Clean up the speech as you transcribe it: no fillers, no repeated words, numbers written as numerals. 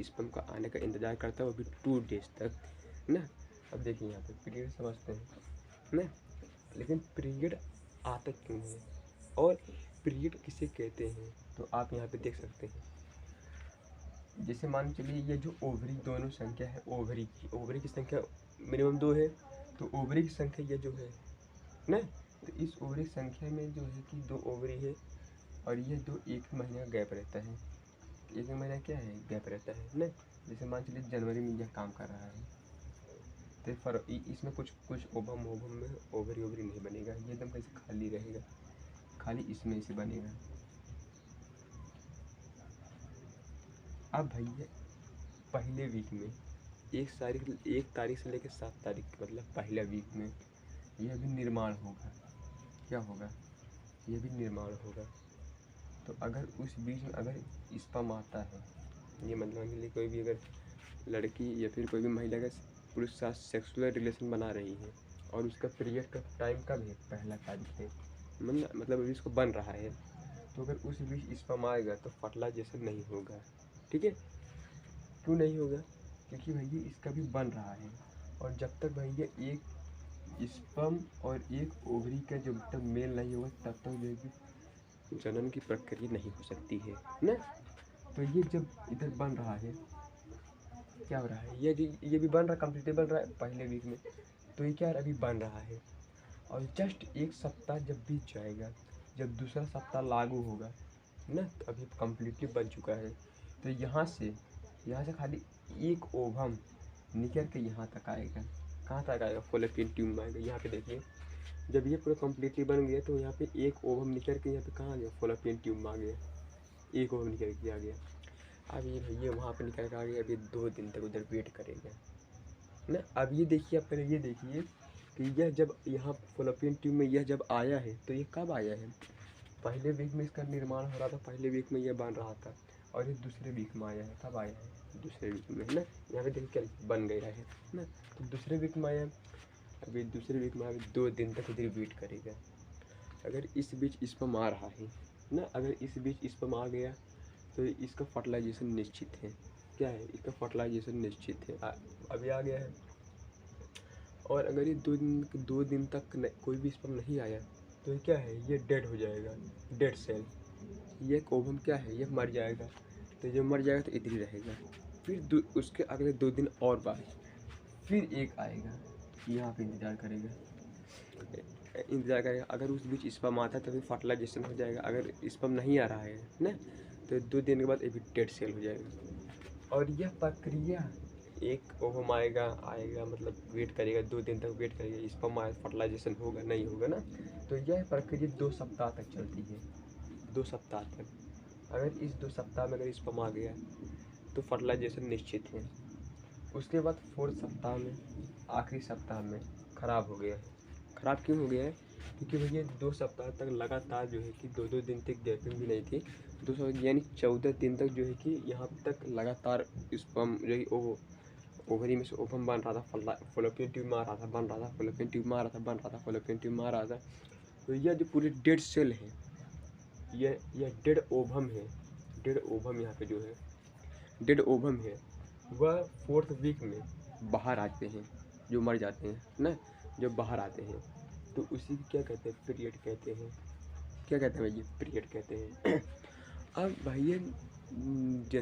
Sperm का आने का इंतज़ार करता है, वो भी 2 डेज़ तक ना। अब देखिए यहाँ पे पीरियड समझते हैं ना, लेकिन पीरियड आता क्यों है और पीरियड किसे कहते हैं, तो आप यहाँ पे देख सकते हैं। जैसे मान चलिए ये जो ओवरी दोनों संख्या है, ओवरी की संख्या मिनिमम 2 है, तो ओवरी की संख्या ये जो है ना, तो इस ओवरी संख्या में जो है कि 2 ओवरी है और ये 2 एक महीने का गैप रहता है। एक महीना क्या है, गैप रहता है ना। जैसे मान चलिए जनवरी में यह काम कर रहा है, तो इसमें कुछ ओवम में ओवरी नहीं बनेगा, ये एकदम कैसे खाली रहेगा, खाली इसमें से बनेगा। अब भैया पहले वीक में 1 तारीख से लेकर 7 तारीख मतलब पहला वीक में यह भी निर्माण होगा। क्या होगा, यह भी निर्माण होगा। तो अगर उस बीच में अगर स्पर्म आता है, ये मतलब के लिए कोई भी अगर लड़की या फिर कोई भी महिला का पुरुष के साथ सेक्सुअल रिलेशन बना रही है और उसका पीरियड का टाइम कब है, पहला तारीख है, मतलब अभी इसको बन रहा है, तो अगर उस बीच स्पर्म आएगा तो फर्टिलाइजेशन नहीं होगा। ठीक है, क्यों नहीं होगा, क्योंकि भैया इसका भी बन रहा है, और जब तक भैया एक स्पर्म और एक ओवरी का जब तक मेल नहीं होगा तब तक जो है कि जनन की प्रक्रिया नहीं हो सकती है ना। तो ये जब इधर बन रहा है, क्या हो रहा है, ये भी बन रहा है, कम्प्लीटली बन रहा है पहले वीक में, तो ये क्या अभी बन रहा है। और जस्ट 1 सप्ताह जब बीत जाएगा, जब दूसरा सप्ताह लागू होगा ना, तो अभी कम्प्लीटली बन चुका है। तो यहाँ से खाली एक ओवम निकल के यहाँ तक आएगा। कहाँ तक आएगा, फॉलोपियन ट्यूब में आएगा। यहाँ पे देखिए, जब ये पूरा कम्प्लीटली बन गया तो यहाँ पे एक ओवम निकल के यहाँ पे कहाँ आ गया, फॉलोपियन ट्यूब में आ गया, एक ओवम निकल के आ गया। अब ये भैया वहाँ पे निकल के आ गया, अभी 2 दिन तक उधर वेट करेगा ना। अब ये देखिए, आप पहले ये देखिए कि यह जब यहाँ फॉलोपियन ट्यूब में यह जब आया है, तो ये कब आया है, पहले वीक में इसका निर्माण हो रहा था, पहले वीक में यह बन रहा था, और ये दूसरे वीक में आया है। कब आया है, दूसरे वीक में, है ना। यहाँ पे देखिए क्या बन गया है ना, तो दूसरे वीक में आया। अभी दूसरे वीक में अभी 2 दिन तक इधर वेट करेगा। अगर इस बीच स्पर्म आ रहा है ना, अगर इस बीच स्पर्म आ गया तो इसका फर्टिलाइजेशन निश्चित है। क्या है, इसका फर्टिलाइजेशन निश्चित है, अभी आ गया है। और अगर ये 2 दिन तक कोई भी स्पर्म नहीं आया तो ये क्या है, ये डेड हो जाएगा, डेड सेल। ये ओवम क्या है, ये मर जाएगा। तो जब मर जाएगा तो इधर ही रहेगा। फिर उसके अगले 2 दिन और बाद फिर एक आएगा, यहाँ पे इंतज़ार करेगा। अगर उस बीच स्पर्म आता है तो फिर फर्टिलाइजेशन हो जाएगा। अगर स्पर्म नहीं आ रहा है ना, तो 2 दिन के बाद ये भी डेड सेल हो जाएगा। और यह प्रक्रिया, एक ओवम आएगा मतलब वेट करेगा, 2 दिन तक वेट करेगा, स्पर्म आए, फर्टिलाइजेशन होगा नहीं होगा ना, तो यह प्रक्रिया 2 सप्ताह तक चलती है। 2 सप्ताह तक, अगर इस 2 सप्ताह में अगर स्पर्म आ गया तो फर्टिलाइजेशन निश्चित है। उसके बाद 4th सप्ताह में, आखिरी सप्ताह में ख़राब हो गया है। ख़राब क्यों हो गया है, क्योंकि भैया 2 सप्ताह तक लगातार जो है कि 2-2 दिन तक गैपिंग भी नहीं थी। 2 यानी 14 दिन तक जो है कि यहाँ तक लगातार स्पर्म जो है ओवरी में से ओवम बन रहा था, फॉलोपियन ट्यूब में आ रहा था, बन रहा था, फॉलोपियन ट्यूब में आ रहा था, बन रहा था, फॉलोपियन ट्यूब में आ रहा था। तो यह जो पूरे डेड सेल है, यह डेड ओवम है। डेड ओवम यहाँ पे जो है डेड ओवम है, वह 4th वीक में बाहर आते हैं, जो मर जाते हैं ना, जो बाहर आते हैं, तो उसी को क्या कहते हैं, पीरियड कहते हैं। क्या कहते हैं भैया, पीरियड कहते हैं। अब भैया